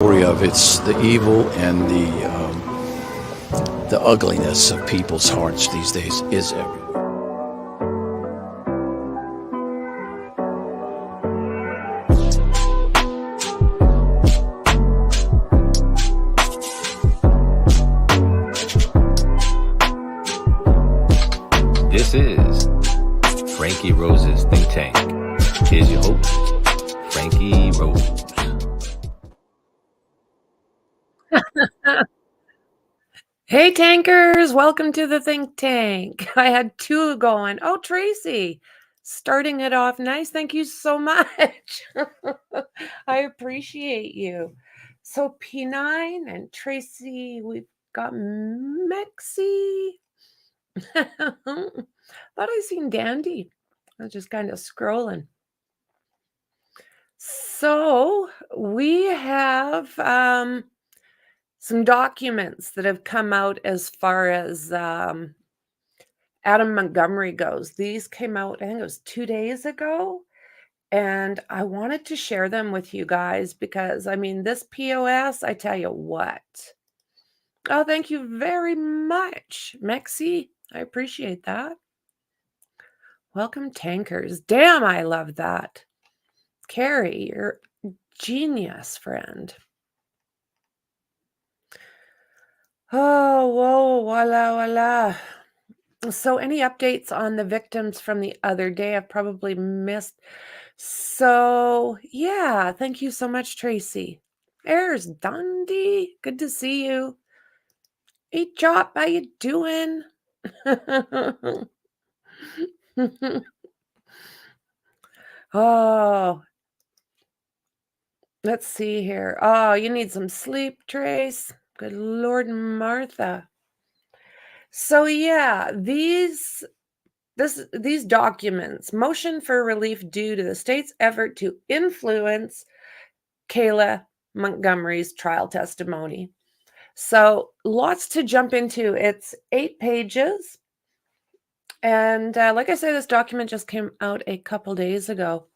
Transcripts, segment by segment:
Story of it's the evil and the ugliness of people's hearts these days is everywhere. This is Franky Rose's Think Tank. Here's your host, Franky Rose. Hey, tankers, welcome to the Think Tank. I had two going. Oh, Tracy, starting it off nice. Thank you so much. I appreciate you. So, P9 and Tracy, we've got Mexi. Thought I seen Dandy. I was just kind of scrolling. So, we have some documents that have come out as far as Adam Montgomery goes. These came out, I think it was 2 days ago, and I wanted to share them with you guys because, I mean, this POS, I tell you what. Oh, thank you very much, Mexi. I appreciate that. Welcome, tankers. Damn, I love that. Carrie, you're a genius, friend. Oh, whoa, voila, voila. So, any updates on the victims from the other day? I've probably missed. So, yeah, thank you so much, Tracy. There's Dundee. Good to see you. Hey, Chop, how you doing? Oh, let's see here. Oh, you need some sleep, Trace. Good Lord, Martha. So, yeah, these documents, motion for relief due to the state's effort to influence Kayla Montgomery's trial testimony. So lots to jump into. It's 8 pages. And like I said, this document just came out a couple days ago.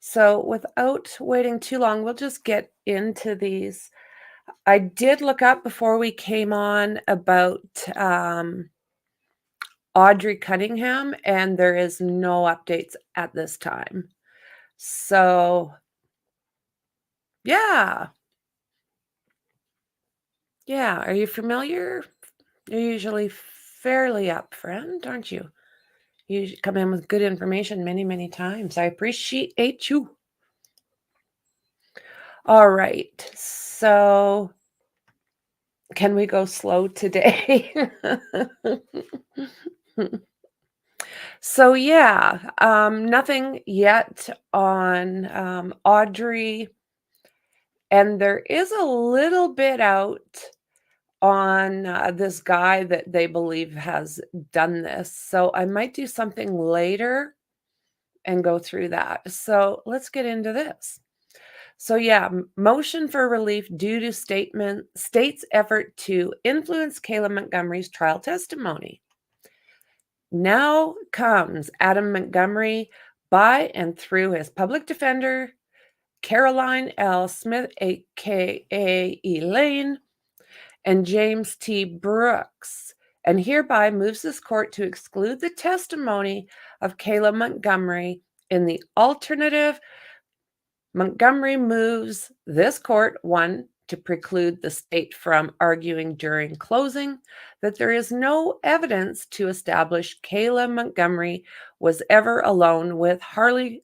So without waiting too long, we'll just get into these. I did look up before we came on about Audrey Cunningham, and there is no updates at this time. So, yeah. Yeah, are you familiar? You're usually fairly up, friend, aren't you? You come in with good information many, many times. I appreciate you. All right. So, can we go slow today? So, yeah, nothing yet on Audrey. And there is a little bit out on this guy that they believe has done this. So I might do something later and go through that. So let's get into this. So yeah, motion for relief due to state's effort to influence Kayla Montgomery's trial testimony. Now comes Adam Montgomery by and through his public defender, Caroline L. Smith, aka Elaine, and James T. Brooks, and hereby moves this court to exclude the testimony of Kayla Montgomery. In the alternative, Montgomery moves this court, 1, to preclude the state from arguing during closing that there is no evidence to establish Kayla Montgomery was ever alone with Harmony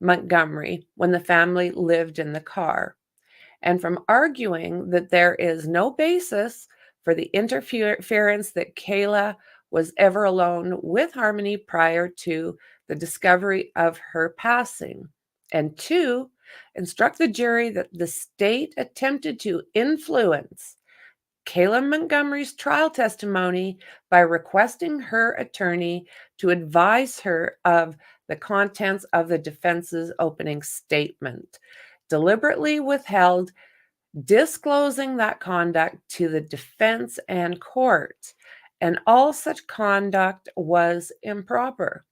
Montgomery when the family lived in the car, and from arguing that there is no basis for the interference that Kayla was ever alone with Harmony prior to the discovery of her passing. And 2, instruct the jury that the state attempted to influence Kayla Montgomery's trial testimony by requesting her attorney to advise her of the contents of the defense's opening statement, deliberately withheld disclosing that conduct to the defense and court, and all such conduct was improper.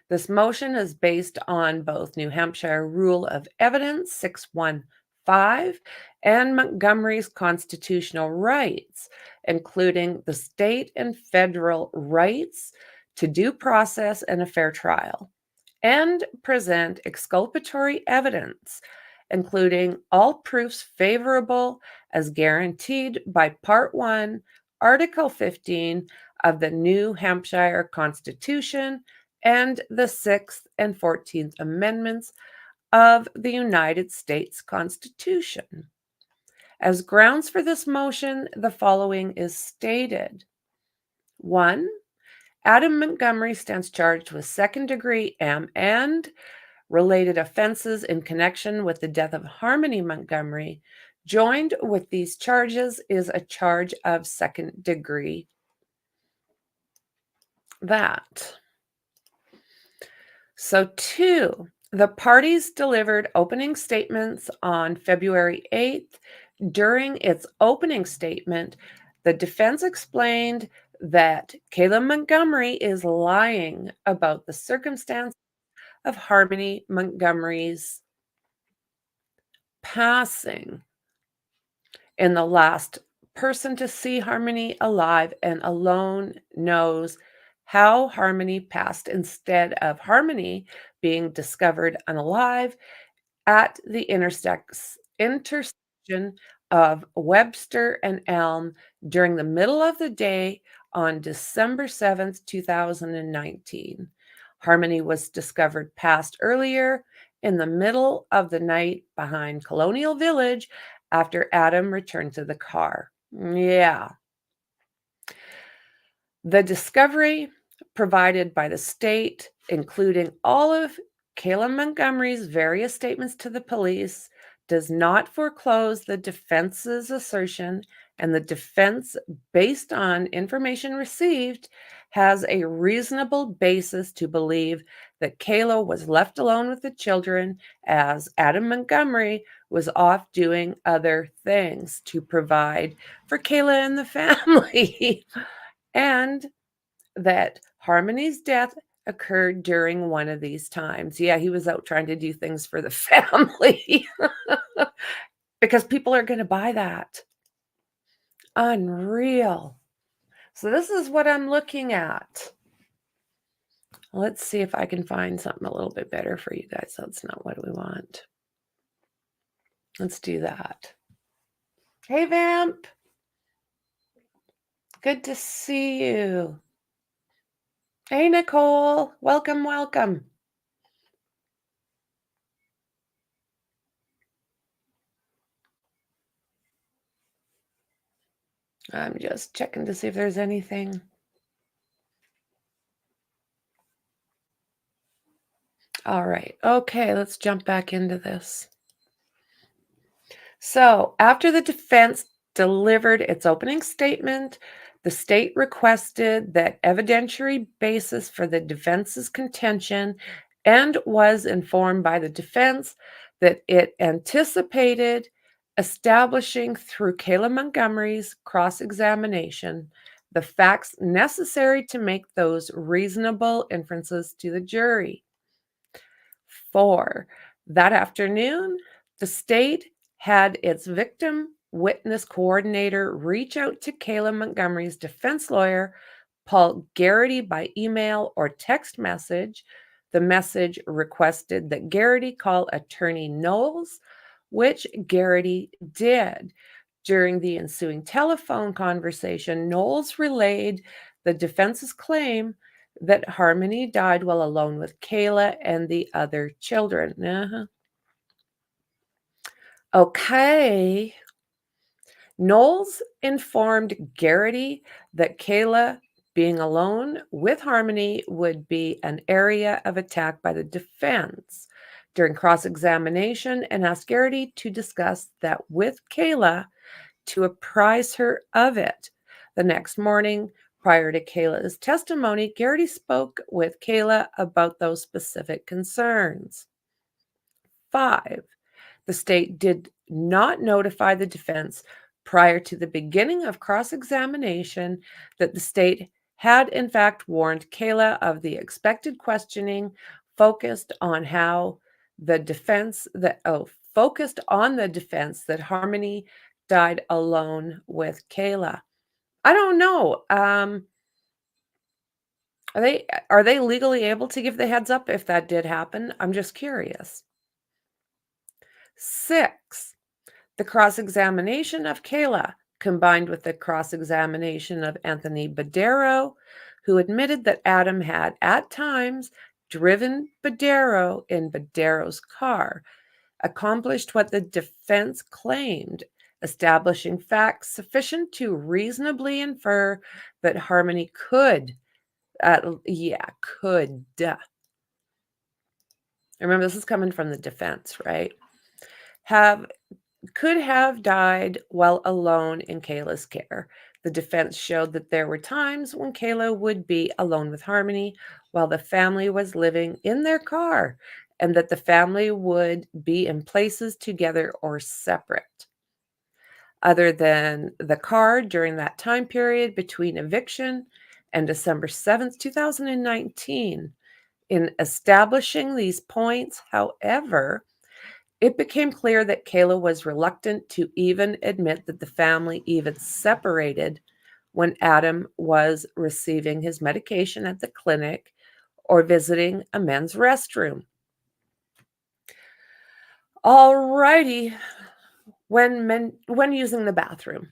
This motion is based on both New Hampshire Rule of Evidence 615 and Montgomery's constitutional rights, including the state and federal rights to due process and a fair trial, and present exculpatory evidence, including all proofs favorable as guaranteed by Part 1, Article 15 of the New Hampshire Constitution and the 6th and 14th Amendments of the United States Constitution. As grounds for this motion, the following is stated. 1. Adam Montgomery stands charged with second-degree and related offenses in connection with the death of Harmony Montgomery. Joined with these charges is a charge of second-degree. So 2, the parties delivered opening statements on February 8th. During its opening statement, the defense explained that Kayla Montgomery is lying about the circumstance of Harmony Montgomery's passing. And the last person to see Harmony alive and alone knows how Harmony passed instead of Harmony being discovered unalive at the intersection of Webster and Elm during the middle of the day on December 7th, 2019. Harmony was discovered passed earlier in the middle of the night behind Colonial Village after Adam returned to the car. Yeah. The discovery provided by the state, including all of Kayla Montgomery's various statements to the police, does not foreclose the defense's assertion, and the defense, based on information received, has a reasonable basis to believe that Kayla was left alone with the children as Adam Montgomery was off doing other things to provide for Kayla and the family, and that Harmony's death occurred during one of these times. Yeah, he was out trying to do things for the family because people are going to buy that. Unreal. So this is what I'm looking at. Let's see if I can find something a little bit better for you guys. That's not what we want. Let's do that. Hey, Vamp. Good to see you. Hey, Nicole. Welcome, welcome. I'm just checking to see if there's anything. All right. Okay, let's jump back into this. So, after the defense delivered its opening statement, the state requested that evidentiary basis for the defense's contention and was informed by the defense that it anticipated establishing through Kayla Montgomery's cross-examination the facts necessary to make those reasonable inferences to the jury. 4, that afternoon, the state had its victim witness coordinator reach out to Kayla Montgomery's defense lawyer, Paul Garrity, by email or text message. The message requested that Garrity call attorney Knowles, which Garrity did. During the ensuing telephone conversation, Knowles relayed the defense's claim that Harmony died while alone with Kayla and the other children. Okay. Knowles informed Garrity that Kayla being alone with Harmony would be an area of attack by the defense during cross-examination, and asked Garrity to discuss that with Kayla to apprise her of it. The next morning, prior to Kayla's testimony, Garrity spoke with Kayla about those specific concerns. 5, the state did not notify the defense prior to the beginning of cross-examination that the state had in fact warned Kayla of the expected questioning focused on how the defense that focused on the defense that Harmony died alone with Kayla. I don't know. Are they legally able to give the heads up if that did happen? I'm just curious. 6. The cross-examination of Kayla, combined with the cross-examination of Anthony Badero, who admitted that Adam had, at times, driven Badero in Badero's car, accomplished what the defense claimed, establishing facts sufficient to reasonably infer that Harmony could. Could. Remember, this is coming from the defense, right? Could have died while alone in Kayla's care. The defense showed that there were times when Kayla would be alone with Harmony while the family was living in their car, and that the family would be in places together or separate. Other than the car during that time period between eviction and December 7th, 2019. In establishing these points, however, it became clear that Kayla was reluctant to even admit that the family even separated when Adam was receiving his medication at the clinic or visiting a men's restroom. All righty, when using the bathroom.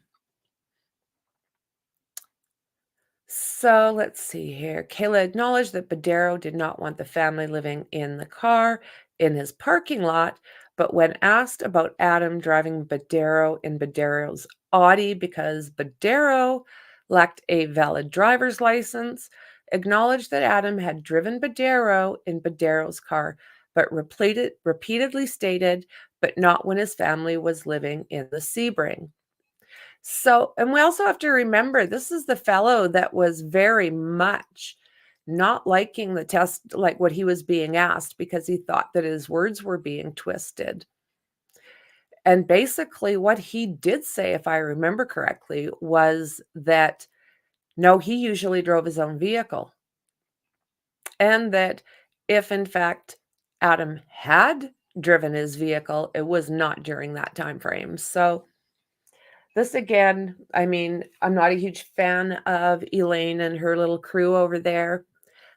So let's see here. Kayla acknowledged that Badero did not want the family living in the car in his parking lot, but when asked about Adam driving Badero in Badero's Audi because Badero lacked a valid driver's license, acknowledged that Adam had driven Badero in Badero's car, but repeatedly stated, but not when his family was living in the Sebring. So, and we also have to remember this is the fellow that was very much not liking the test, like what he was being asked, because he thought that his words were being twisted. And basically, what he did say, if I remember correctly, was that no, he usually drove his own vehicle. And that if, in fact, Adam had driven his vehicle, it was not during that time frame. So, this again, I mean, I'm not a huge fan of Elaine and her little crew over there,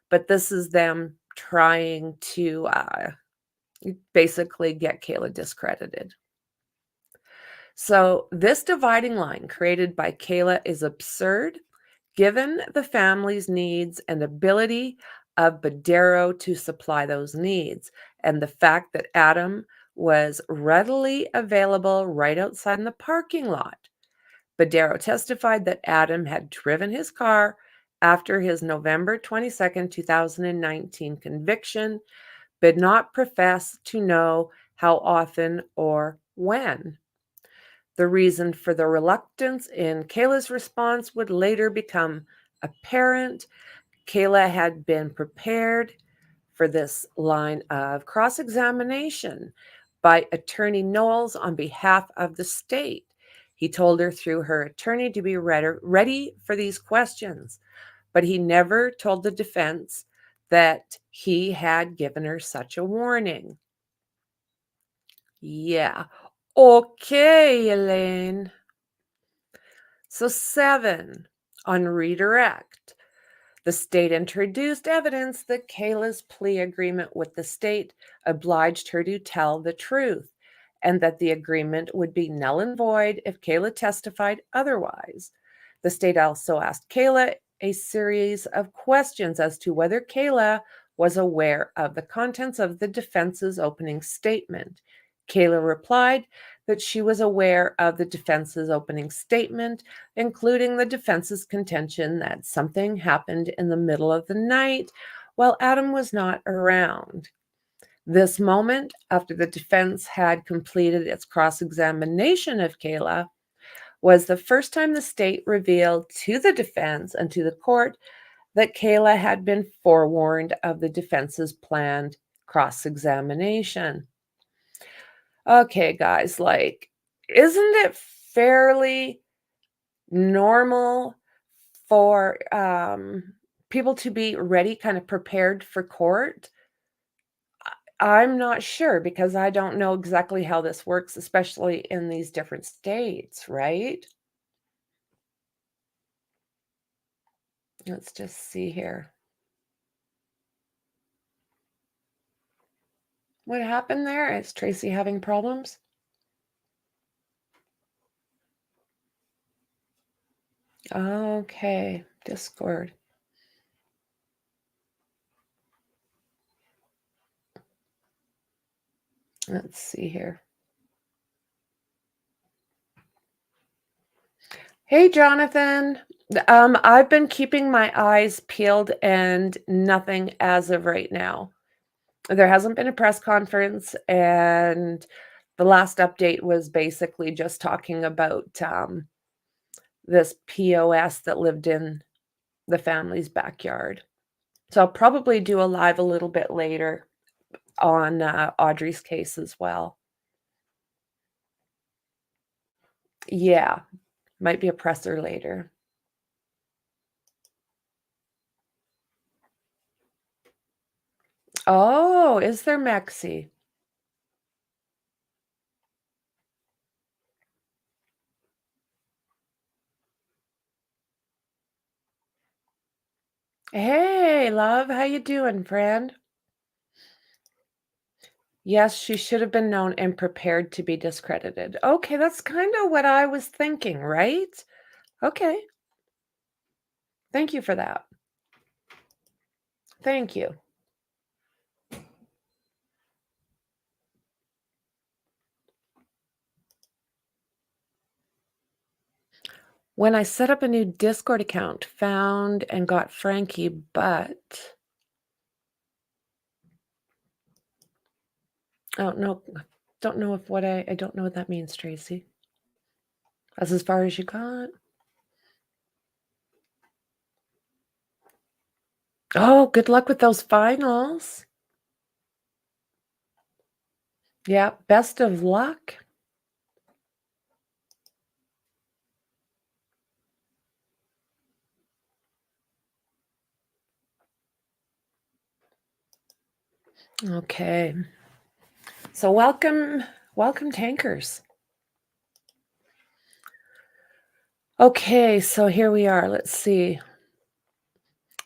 but this is them trying to basically get Kayla discredited. So this dividing line created by Kayla is absurd, given the family's needs and ability of Badero to supply those needs, and the fact that Adam was readily available right outside in the parking lot. Badero testified that Adam had driven his car after his November 22nd, 2019 conviction, but not profess to know how often or when. The reason for the reluctance in Kayla's response would later become apparent. Kayla had been prepared for this line of cross-examination by Attorney Knowles on behalf of the state. He told her through her attorney to be ready for these questions, but he never told the defense that he had given her such a warning. Yeah. Okay, Elaine. So 7, on redirect. The state introduced evidence that Kayla's plea agreement with the state obliged her to tell the truth, and that the agreement would be null and void if Kayla testified otherwise. The state also asked Kayla a series of questions as to whether Kayla was aware of the contents of the defense's opening statement. Kayla replied that she was aware of the defense's opening statement, including the defense's contention that something happened in the middle of the night while Adam was not around. This moment, after the defense had completed its cross-examination of Kayla, was the first time the state revealed to the defense and to the court that Kayla had been forewarned of the defense's planned cross-examination. Okay, guys, like, isn't it fairly normal for people to be ready, kind of prepared for court? I'm not sure because I don't know exactly how this works, especially in these different states, right? Let's just see here. What happened there? Is Tracy having problems? Okay, Discord. Let's see here. Hey, Jonathan. I've been keeping my eyes peeled and nothing as of right now. There hasn't been a press conference, and the last update was basically just talking about this POS that lived in the family's backyard. So I'll probably do a live a little bit later on Audrey's case as well. Yeah, might be a presser later. Oh, is there Mexi? Hey, love, how you doing, friend? Yes, she should have been known and prepared to be discredited. Okay, that's kind of what I was thinking, right? Okay. Thank you for that. Thank you. When I set up a new Discord account, found and got Franky, but oh no, don't know if what I don't know what that means, Tracy. That's as far as you got. Oh, good luck with those finals. Yeah, best of luck. Okay. So welcome tankers. Okay, so here we are. Let's see.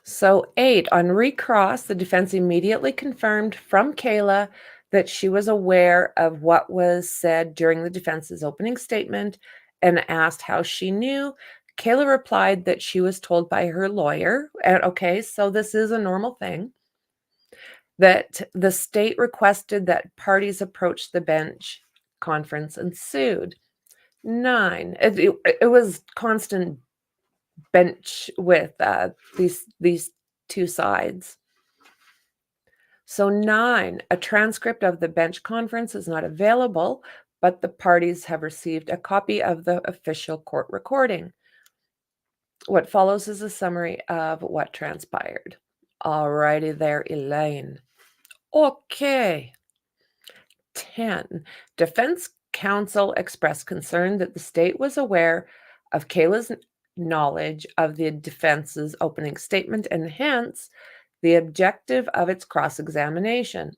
So 8, on recross, the defense immediately confirmed from Kayla that she was aware of what was said during the defense's opening statement and asked how she knew. Kayla replied that she was told by her lawyer. And okay, so this is a normal thing. That the state requested that parties approach the bench conference and sued. 9, it was constant bench with these two sides. So 9, a transcript of the bench conference is not available, but the parties have received a copy of the official court recording. What follows is a summary of what transpired. Alrighty there, Elaine. Okay. 10, defense counsel expressed concern that the state was aware of Kayla's knowledge of the defense's opening statement and hence the objective of its cross-examination.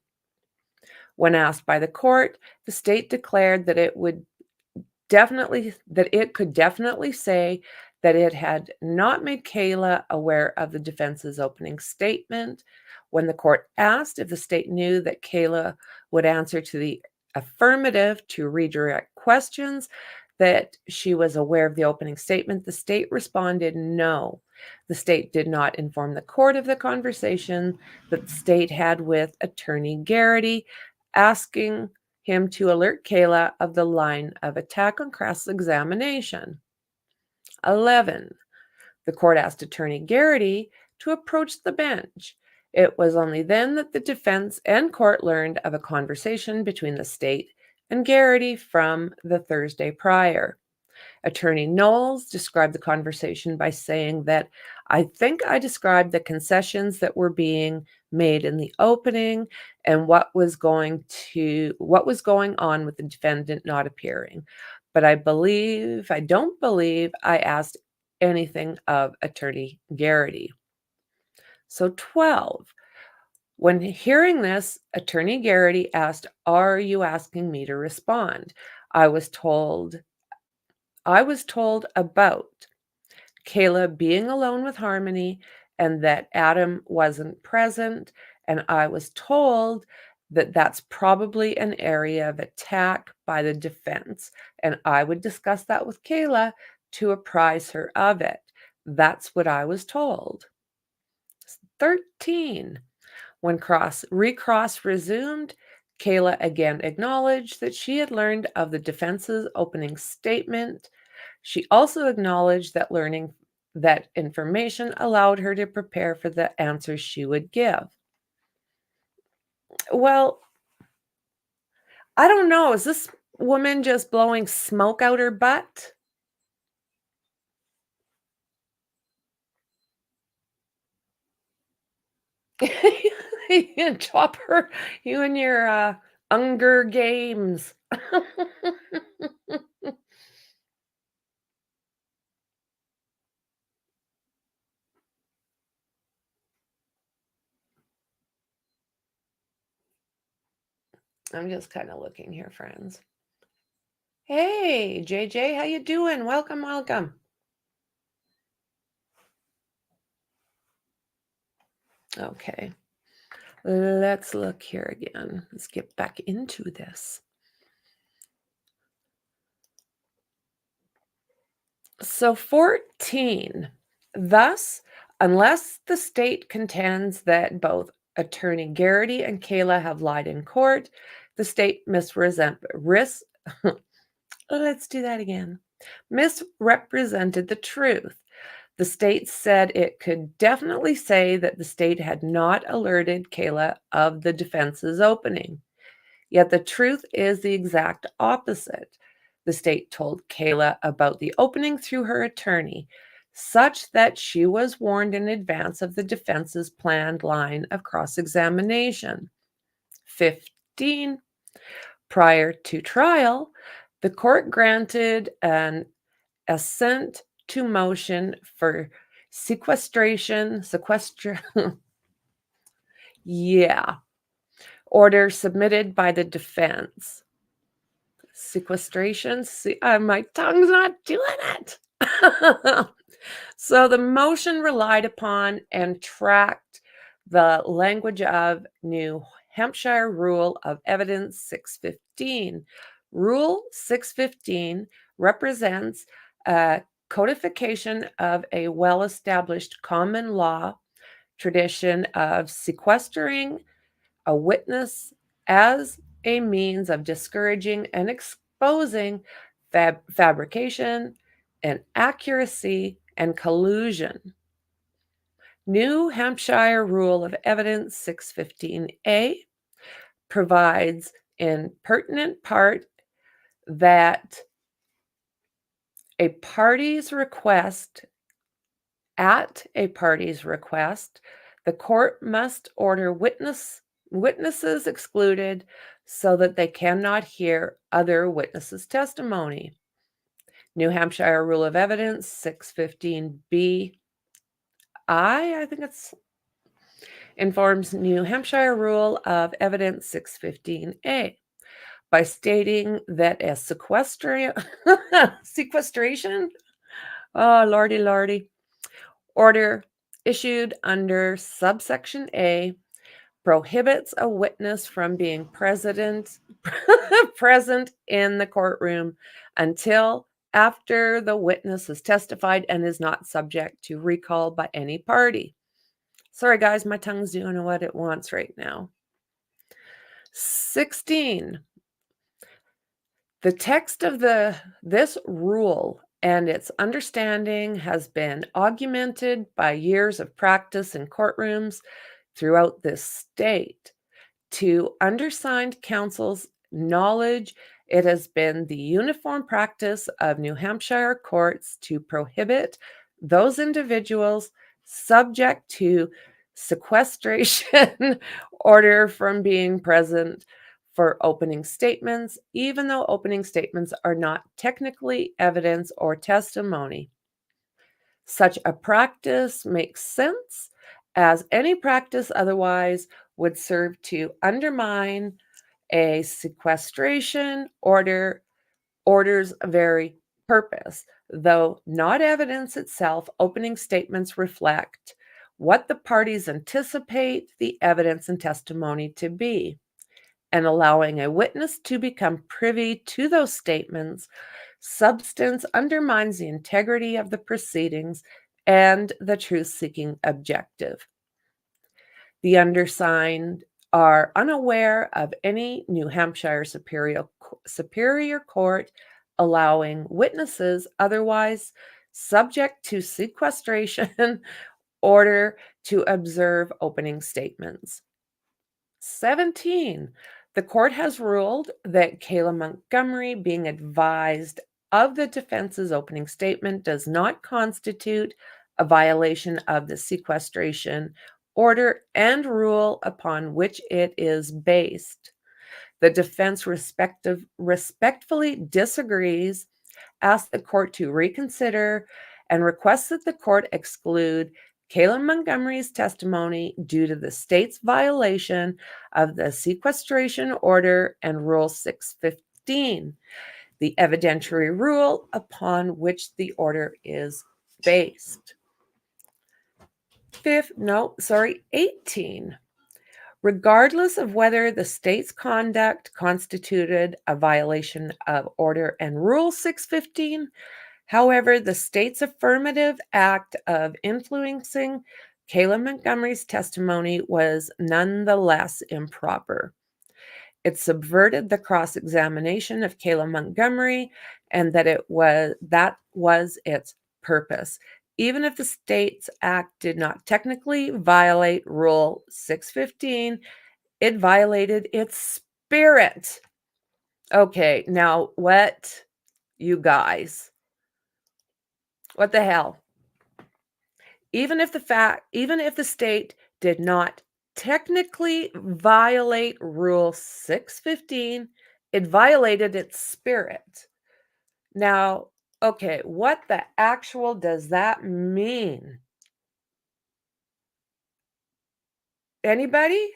When asked by the court, the state declared that it could definitely say that it had not made Kayla aware of the defense's opening statement. When the court asked if the state knew that Kayla would answer to the affirmative to redirect questions, that she was aware of the opening statement, the state responded no. The state did not inform the court of the conversation that the state had with Attorney Garrity, asking him to alert Kayla of the line of attack on cross-examination. 11, the court asked Attorney Garrity to approach the bench. It was only then that the defense and court learned of a conversation between the state and Garrity from the Thursday prior. Attorney Knowles described the conversation by saying that, "I think I described the concessions that were being made in the opening and what was going on with the defendant not appearing. But I don't believe I asked anything of Attorney Garrity. So 12. When hearing this, Attorney Garrity asked, "Are you asking me to respond?" I was told about Kayla being alone with Harmony and that Adam wasn't present, and I was told that that's probably an area of attack by the defense, and I would discuss that with Kayla to apprise her of it. That's what I was told. 13. When recross resumed, Kayla again acknowledged that she had learned of the defense's opening statement. She also acknowledged that learning that information allowed her to prepare for the answers she would give. Well, I don't know. Is this woman just blowing smoke out her butt? You chop her, you and your Unger Games. I'm just kind of looking here, friends. Hey, JJ, how you doing? Welcome, welcome. Okay, let's look here again. Let's get back into this. So 14. Thus, unless the state contends that both Attorney Garrity and Kayla have lied in court, the state let's do that again. Misrepresented the truth. The state said it could definitely say that the state had not alerted Kayla of the defense's opening. Yet the truth is the exact opposite. The state told Kayla about the opening through her attorney, such that she was warned in advance of the defense's planned line of cross examination. 15. Prior to trial, the court granted an assent to motion for yeah, order submitted by the defense. Sequestration. See, my tongue's not doing it. So the motion relied upon and tracked the language of New Hampshire Rule of Evidence 615. Rule 615 represents a codification of a well-established common law tradition of sequestering a witness as a means of discouraging and exposing fabrication, inaccuracy, and collusion. New Hampshire Rule of Evidence 615A provides in pertinent part that at a party's request, the court must order witnesses excluded so that they cannot hear other witnesses' testimony. New Hampshire Rule of Evidence 615B I think it's informs New Hampshire Rule of Evidence 615A by stating that a sequestration, oh lordy, order issued under subsection A prohibits a witness from being present in the courtroom until after the witness has testified and is not subject to recall by any party. Sorry, guys, my tongue's doing what it wants right now. 16. The text of this rule and its understanding has been augmented by years of practice in courtrooms throughout this state. To undersigned counsel's knowledge, it has been the uniform practice of New Hampshire courts to prohibit those individuals subject to sequestration order from being present for opening statements, even though opening statements are not technically evidence or testimony. Such a practice makes sense, as any practice otherwise would serve to undermine a sequestration order's very purpose. Though not evidence itself, opening statements reflect what the parties anticipate the evidence and testimony to be, and allowing a witness to become privy to those statements, substance undermines the integrity of the proceedings and the truth-seeking objective. The undersigned are unaware of any New Hampshire Superior Court allowing witnesses otherwise subject to sequestration order to observe opening statements. 17. The court has ruled that Kayla Montgomery being advised of the defense's opening statement does not constitute a violation of the sequestration order and rule upon which it is based. The defense respectfully disagrees, asks the court to reconsider, and requests that the court exclude Kayla Montgomery's testimony due to the state's violation of the sequestration order and Rule 615, the evidentiary rule upon which the order is based. 18. Regardless of whether the state's conduct constituted a violation of Order and Rule 615, however, the state's affirmative act of influencing Kayla Montgomery's testimony was nonetheless improper. It subverted the cross-examination of Kayla Montgomery, and that was its purpose. Even if the state's act did not technically violate Rule 615, it violated its spirit. Okay, now what, you guys? What the hell? Even if the state did not technically violate Rule 615, it violated its spirit. Now, okay, what the actual does that mean? Anybody?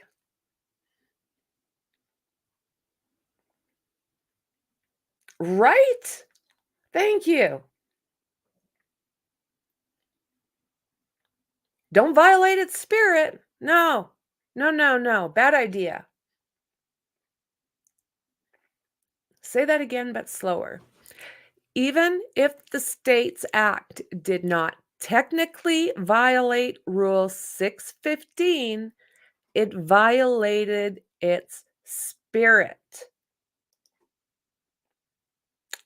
Right? Thank you. Don't violate its spirit. No. No, no, no. Bad idea. Say that again, but slower. Even if the state's act did not technically violate Rule 615, it violated its spirit.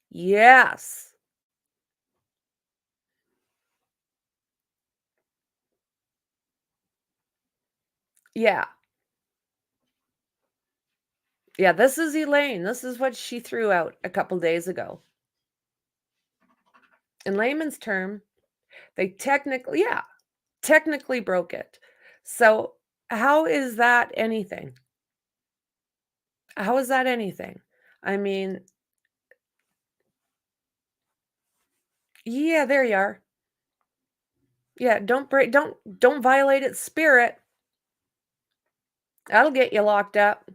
Yes. Yeah. Yeah, this is Elaine. This is what she threw out a couple days ago. In layman's term, they technically broke it. So how is that anything? How is that anything? I mean, yeah, there you are. Yeah, don't violate its spirit. That'll get you locked up.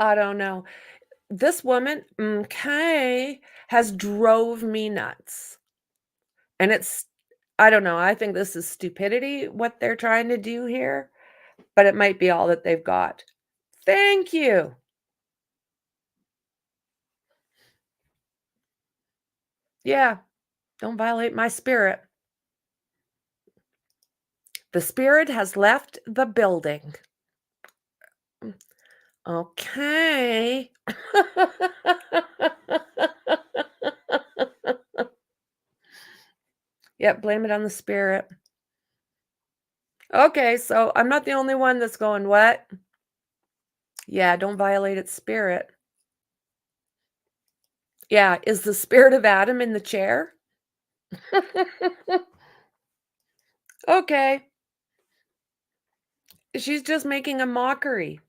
I don't know. This woman, okay, has drove me nuts. And I don't know, I think this is stupidity, what they're trying to do here, but it might be all that they've got. Thank you. Yeah, don't violate my spirit. The spirit has left the building. Okay. Yep, blame it on the spirit. Okay, so I'm not the only one that's going, what? Yeah, don't violate its spirit. Yeah, is the spirit of Adam in the chair? Okay. She's just making a mockery.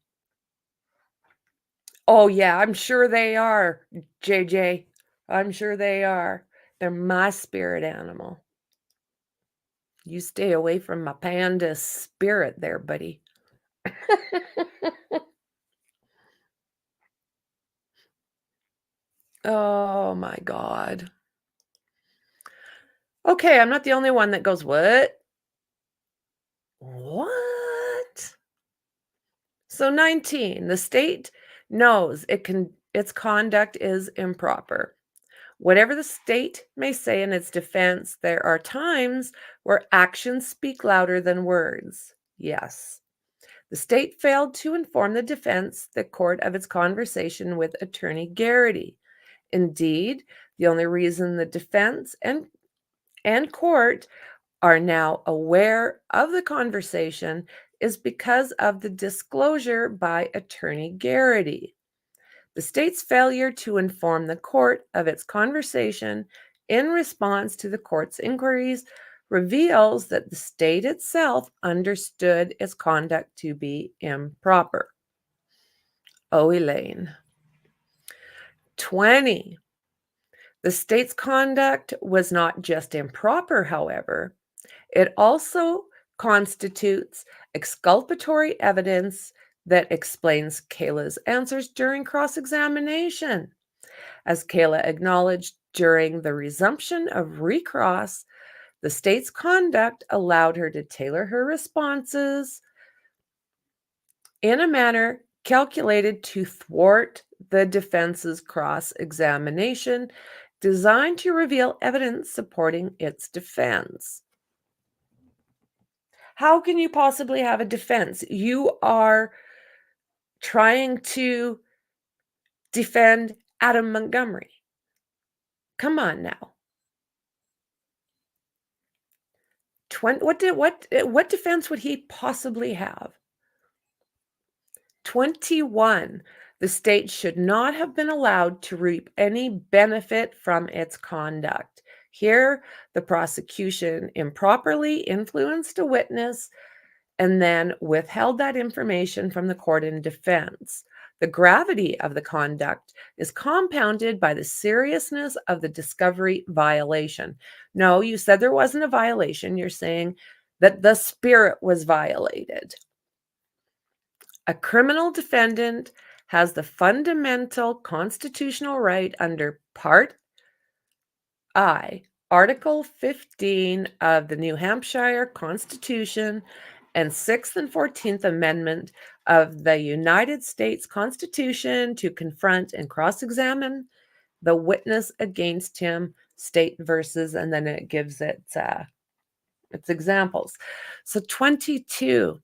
Oh, yeah, I'm sure they are, JJ. I'm sure they are. They're my spirit animal. You stay away from my panda spirit there, buddy. Oh my God. Okay, I'm not the only one that goes, "What? What?" So 19, the state knows its conduct is improper. Whatever the state may say in its defense, there are times where actions speak louder than words. Yes. The state failed to inform the court of its conversation with Attorney Garrity. Indeed, the only reason the defense and court are now aware of the conversation is because of the disclosure by Attorney Garrity. The state's failure to inform the court of its conversation in response to the court's inquiries reveals that the state itself understood its conduct to be improper. Oh, Elaine. 20. The state's conduct was not just improper, however, it also constitutes exculpatory evidence that explains Kayla's answers during cross-examination. As Kayla acknowledged during the resumption of recross, the state's conduct allowed her to tailor her responses in a manner calculated to thwart the defense's cross-examination, designed to reveal evidence supporting its defense. How can you possibly have a defense? You are trying to defend Adam Montgomery. Come on now. What defense would he possibly have? 21. The state should not have been allowed to reap any benefit from its conduct. Here, the prosecution improperly influenced a witness and then withheld that information from the court in defense. The gravity of the conduct is compounded by the seriousness of the discovery violation. No, you said there wasn't a violation. You're saying that the spirit was violated. A criminal defendant has the fundamental constitutional right under Part I, Article 15 of the New Hampshire Constitution and 6th and 14th Amendment of the United States Constitution to confront and cross-examine the witness against him, state versus, and then it gives its examples. So 22,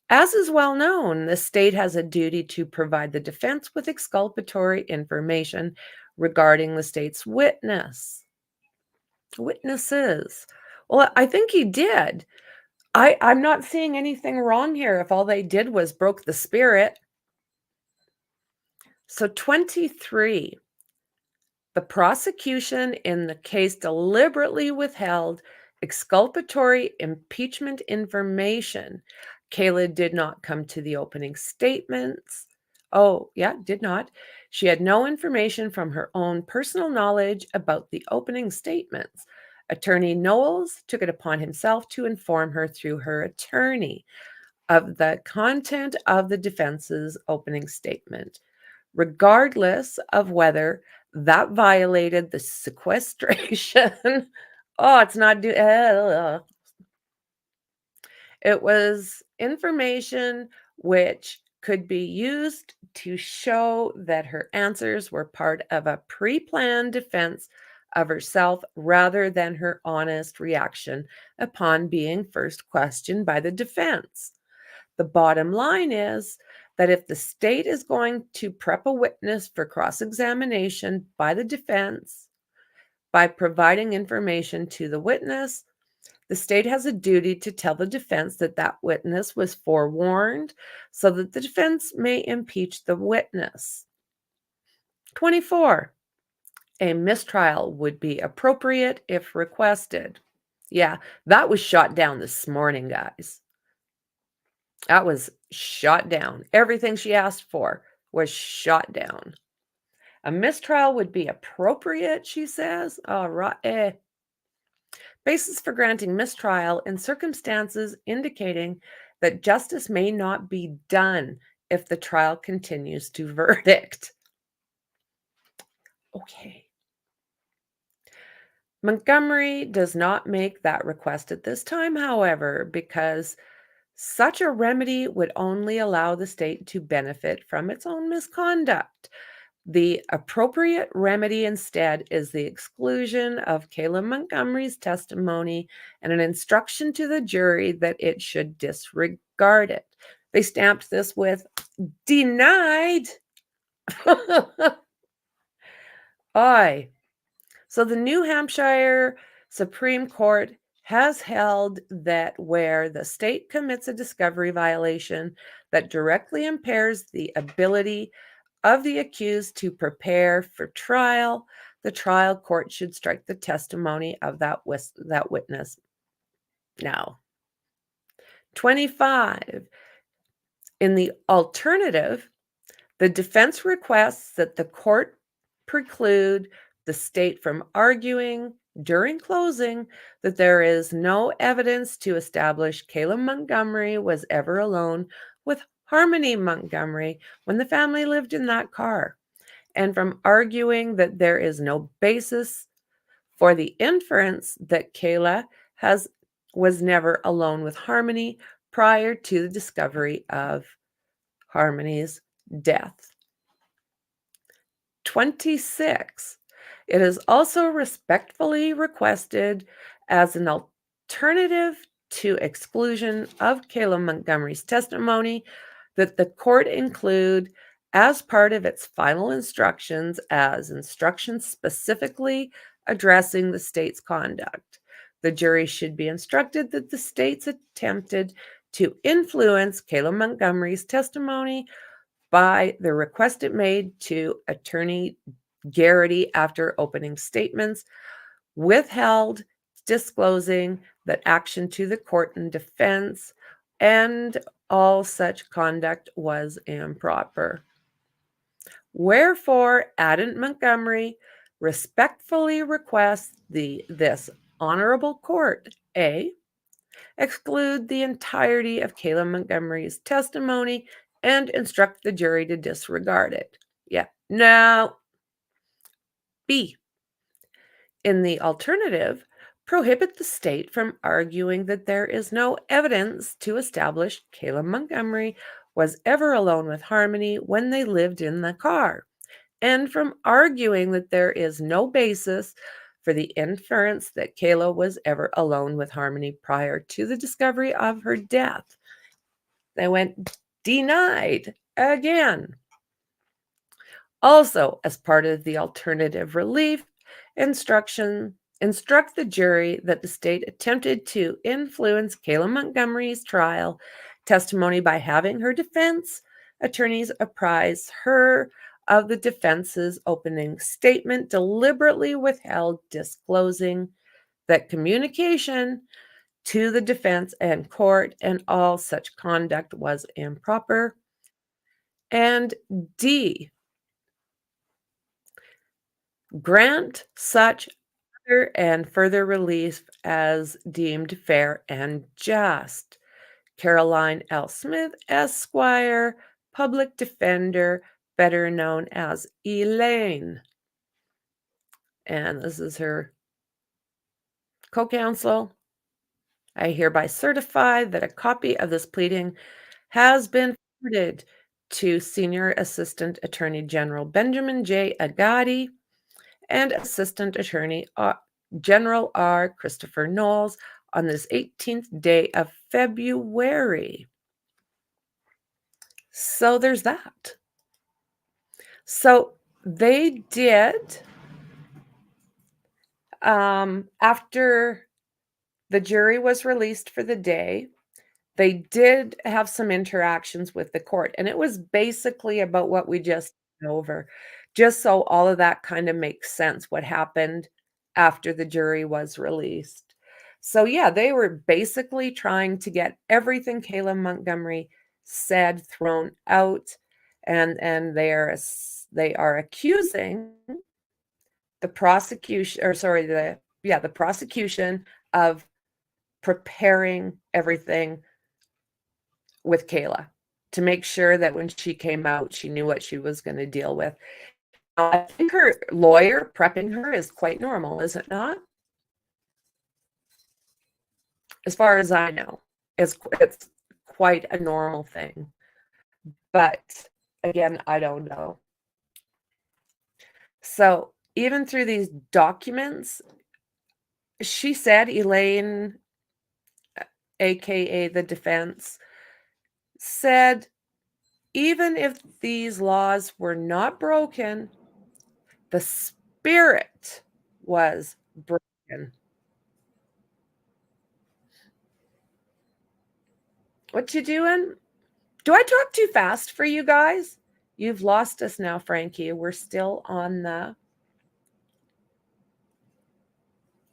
as is well known, the state has a duty to provide the defense with exculpatory information regarding the state's witnesses. Well, I think he did. I'm not seeing anything wrong here if all they did was broke the spirit. So 23, the prosecution in the case deliberately withheld exculpatory impeachment information. Kayla did not come to the opening statements. Oh, yeah, did not. She had no information from her own personal knowledge about the opening statements. Attorney Knowles took it upon himself to inform her through her attorney of the content of the defense's opening statement, regardless of whether that violated the sequestration. Oh, it's not it was information which could be used to show that her answers were part of a pre-planned defense of herself rather than her honest reaction upon being first questioned by the defense. The bottom line is that if the state is going to prep a witness for cross-examination by the defense by providing information to the witness, the state has a duty to tell the defense that that witness was forewarned so that the defense may impeach the witness. 24. A mistrial would be appropriate if requested. Yeah, that was shot down this morning, guys. That was shot down. Everything she asked for was shot down. A mistrial would be appropriate, she says. All right. Basis for granting mistrial in circumstances indicating that justice may not be done if the trial continues to verdict. Okay. Montgomery does not make that request at this time, however, because such a remedy would only allow the state to benefit from its own misconduct. The appropriate remedy instead is the exclusion of Kayla Montgomery's testimony and an instruction to the jury that it should disregard it. They stamped this with denied. Aye. So the New Hampshire Supreme Court has held that where the state commits a discovery violation that directly impairs the ability of the accused to prepare for trial, the trial court should strike the testimony of that witness. Now, 25. In the alternative, the defense requests that the court preclude the state from arguing during closing that there is no evidence to establish Kayla Montgomery was ever alone with Harmony Montgomery when the family lived in that car, and from arguing that there is no basis for the inference that Kayla was never alone with Harmony prior to the discovery of Harmony's death. 26. It is also respectfully requested as an alternative to exclusion of Kayla Montgomery's testimony that the court include as part of its final instructions as instructions specifically addressing the state's conduct. The jury should be instructed that the state's attempted to influence Kayla Montgomery's testimony by the request it made to Attorney Garrity after opening statements, withheld disclosing that action to the court and defense, and all such conduct was improper. Wherefore, Adam Montgomery respectfully requests this honorable court, A, exclude the entirety of Kayla Montgomery's testimony and instruct the jury to disregard it. Yeah, no. B, in the alternative, prohibit the state from arguing that there is no evidence to establish Kayla Montgomery was ever alone with Harmony when they lived in the car, and from arguing that there is no basis for the inference that Kayla was ever alone with Harmony prior to the discovery of her death. They went denied again. Also, as part of the alternative relief, instruct the jury that the state attempted to influence Kayla Montgomery's trial testimony by having her defense attorneys apprise her of the defense's opening statement, deliberately withheld disclosing that communication to the defense and court and all such conduct was improper. And D, grant such other and further relief as deemed fair and just. Caroline L. Smith, Esquire, Public Defender, better known as Elaine. And this is her co-counsel. I hereby certify that a copy of this pleading has been forwarded to Senior Assistant Attorney General Benjamin J. Agati and Assistant Attorney General R. Christopher Knowles on this 18th day of February. So there's that. So they did, after the jury was released for the day, they did have some interactions with the court, and it was basically about what we just went over, just so all of that kind of makes sense, what happened after the jury was released. So yeah, they were basically trying to get everything Kayla Montgomery said thrown out, and they're they are accusing the prosecution, or sorry, the prosecution of preparing everything with Kayla to make sure that when she came out, she knew what she was going to deal with. I think her lawyer prepping her is quite normal, is it not? As far as I know, it's quite a normal thing. But again, I don't know. So even through these documents, she said, Elaine, aka the defense, said even if these laws were not broken, the spirit was broken. What you doing? Do I talk too fast for you guys? You've lost us now, Frankie. We're still on the...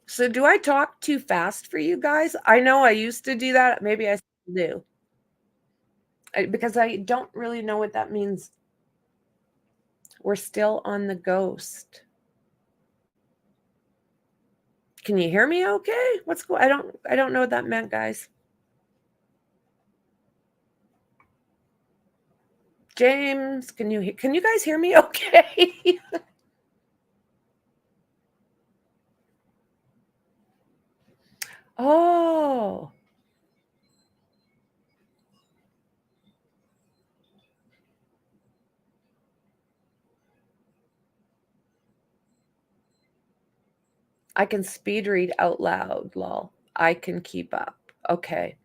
So do I talk too fast for you guys? I know I used to do that. Maybe I still do. Because I don't really know what that means. We're still on the ghost. Can you hear me okay? What's going? I don't know what that meant, guys. James, can you guys hear me okay? Oh. I can speed read out loud, lol. I can keep up. Okay.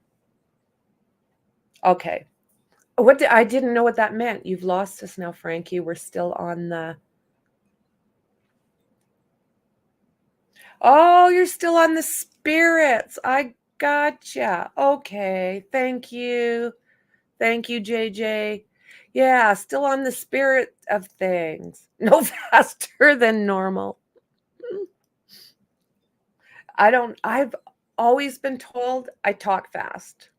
Okay. I didn't know what that meant. You've lost us now, Frankie. We're still on the... Oh, you're still on the spirits. I gotcha. Okay. Thank you. Thank you, JJ. Yeah, still on the spirit of things. No faster than normal. I've always been told I talk fast.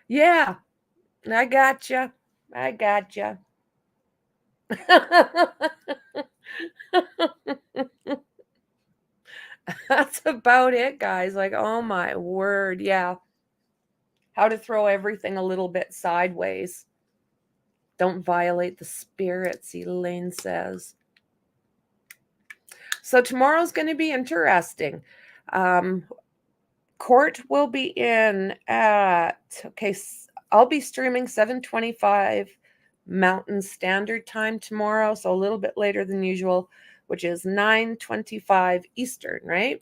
Yeah, I gotcha. I gotcha. That's about it, guys. Like, oh my word. Yeah. How to throw everything a little bit sideways. Don't violate the spirits, Elaine says. So tomorrow's going to be interesting. Court will be in at, okay, I'll be streaming 7:25 Mountain Standard Time tomorrow, so a little bit later than usual, which is 9:25 Eastern, right?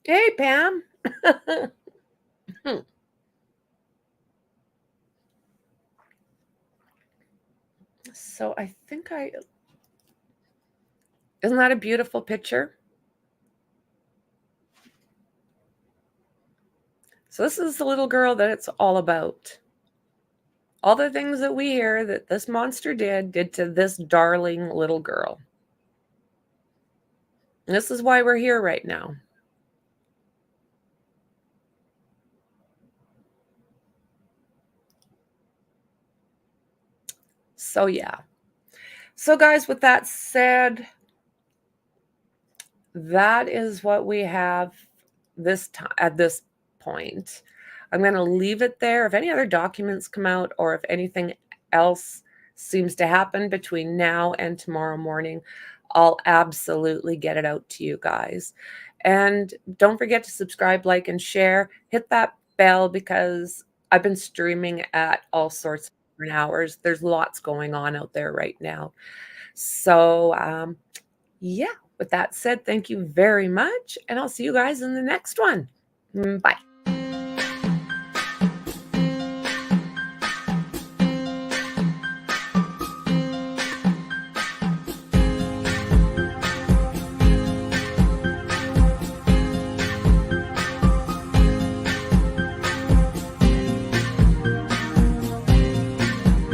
Hey, Pam. So I think isn't that a beautiful picture? So this is the little girl that it's all about. All the things that we hear that this monster did to this darling little girl. And this is why we're here right now. So yeah. So guys, with that said, that is what we have this time at this point. I'm going to leave it there. If any other documents come out or if anything else seems to happen between now and tomorrow morning, I'll absolutely get it out to you guys. And don't forget to subscribe, like, and share. Hit that bell because I've been streaming at all sorts of different hours. There's lots going on out there right now. So, yeah, with that said, thank you very much. And I'll see you guys in the next one. Bye.